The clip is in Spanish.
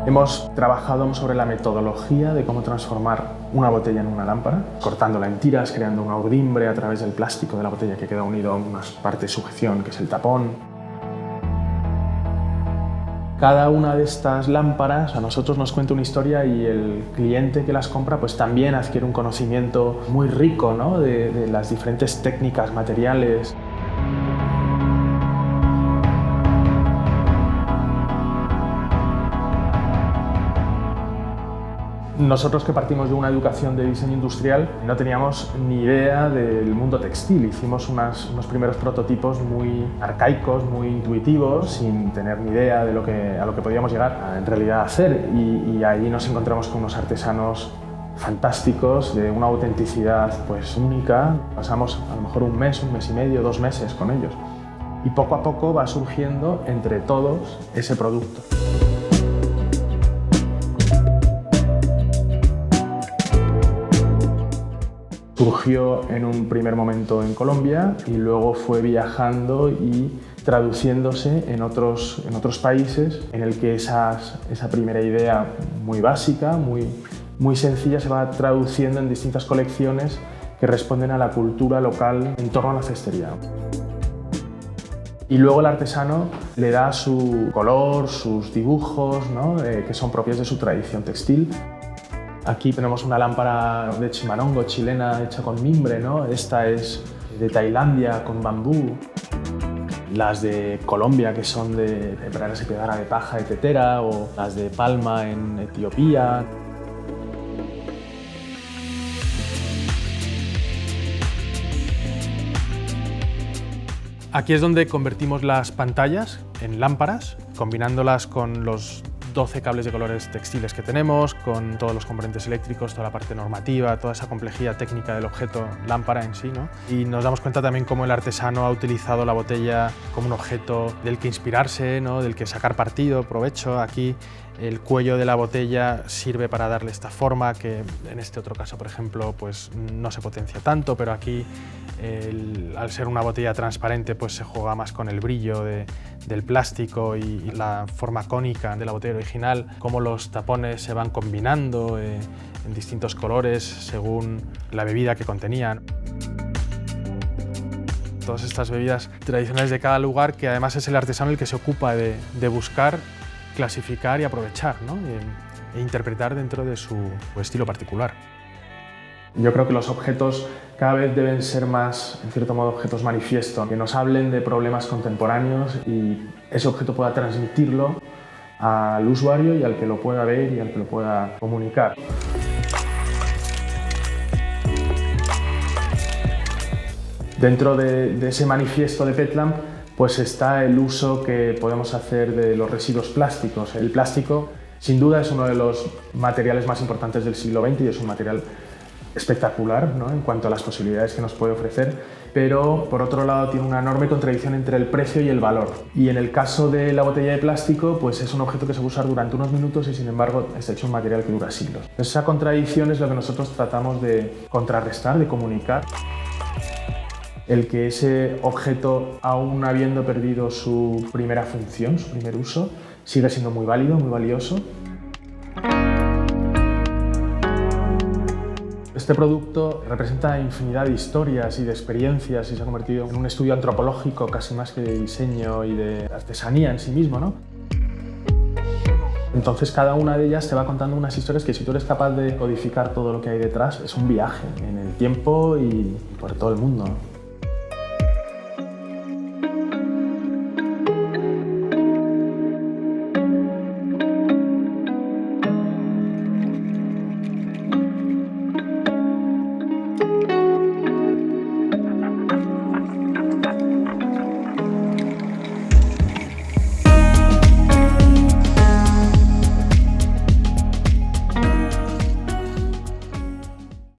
Hemos trabajado sobre la metodología de cómo transformar una botella en una lámpara, cortándola en tiras, creando una urdimbre a través del plástico de la botella que queda unido a una parte de sujeción, que es el tapón. Cada una de estas lámparas a nosotros nos cuenta una historia y el cliente que las compra pues también adquiere un conocimiento muy rico, ¿no? de las diferentes técnicas, materiales. Nosotros, que partimos de una educación de diseño industrial, no teníamos ni idea del mundo textil. Hicimos unos primeros prototipos muy arcaicos, muy intuitivos, sin tener ni idea de a lo que podíamos llegar en realidad a hacer. Y ahí nos encontramos con unos artesanos fantásticos, de una autenticidad pues única. Pasamos a lo mejor un mes y medio, 2 meses con ellos. Y poco a poco va surgiendo entre todos ese producto. Surgió en un primer momento en Colombia y luego fue viajando y traduciéndose en otros países, en el que esa primera idea muy básica, muy sencilla, se va traduciendo en distintas colecciones que responden a la cultura local en torno a la cestería. Y luego el artesano le da su color, sus dibujos, ¿no? Que son propios de su tradición textil. Aquí tenemos una lámpara de chimanongo chilena hecha con mimbre, ¿no? Esta es de Tailandia con bambú. Las de Colombia, que son de praderas y piedra de paja y tetera, o las de palma en Etiopía. Aquí es donde convertimos las pantallas en lámparas, combinándolas con los 12 cables de colores textiles que tenemos, con todos los componentes eléctricos, toda la parte normativa, toda esa complejidad técnica del objeto lámpara en sí, ¿no? Y nos damos cuenta también cómo el artesano ha utilizado la botella como un objeto del que inspirarse, ¿no? Del que sacar partido, provecho. Aquí el cuello de la botella sirve para darle esta forma, que en este otro caso, por ejemplo, pues no se potencia tanto, pero aquí al ser una botella transparente pues se juega más con el brillo del plástico y la forma cónica de la botella original, cómo los tapones se van combinando en distintos colores según la bebida que contenían. Todas estas bebidas tradicionales de cada lugar, que además es el artesano el que se ocupa de buscar, clasificar y aprovechar, ¿no? E interpretar dentro de su estilo particular. Yo creo que los objetos cada vez deben ser más, en cierto modo, objetos manifiesto, que nos hablen de problemas contemporáneos y ese objeto pueda transmitirlo al usuario y al que lo pueda ver y al que lo pueda comunicar. Dentro de ese manifiesto de Petlamp pues está el uso que podemos hacer de los residuos plásticos. El plástico, sin duda, es uno de los materiales más importantes del siglo XX y es un material espectacular, ¿no? En cuanto a las posibilidades que nos puede ofrecer, pero por otro lado tiene una enorme contradicción entre el precio y el valor. Y en el caso de la botella de plástico, pues es un objeto que se va a usar durante unos minutos y sin embargo está hecho un material que dura siglos. Esa contradicción es lo que nosotros tratamos de contrarrestar, de comunicar. El que ese objeto, aún habiendo perdido su primera función, su primer uso, sigue siendo muy válido, muy valioso. Este producto representa infinidad de historias y de experiencias y se ha convertido en un estudio antropológico casi más que de diseño y de artesanía en sí mismo, ¿no? Entonces cada una de ellas te va contando unas historias que, si tú eres capaz de codificar todo lo que hay detrás, es un viaje en el tiempo y por todo el mundo, ¿no?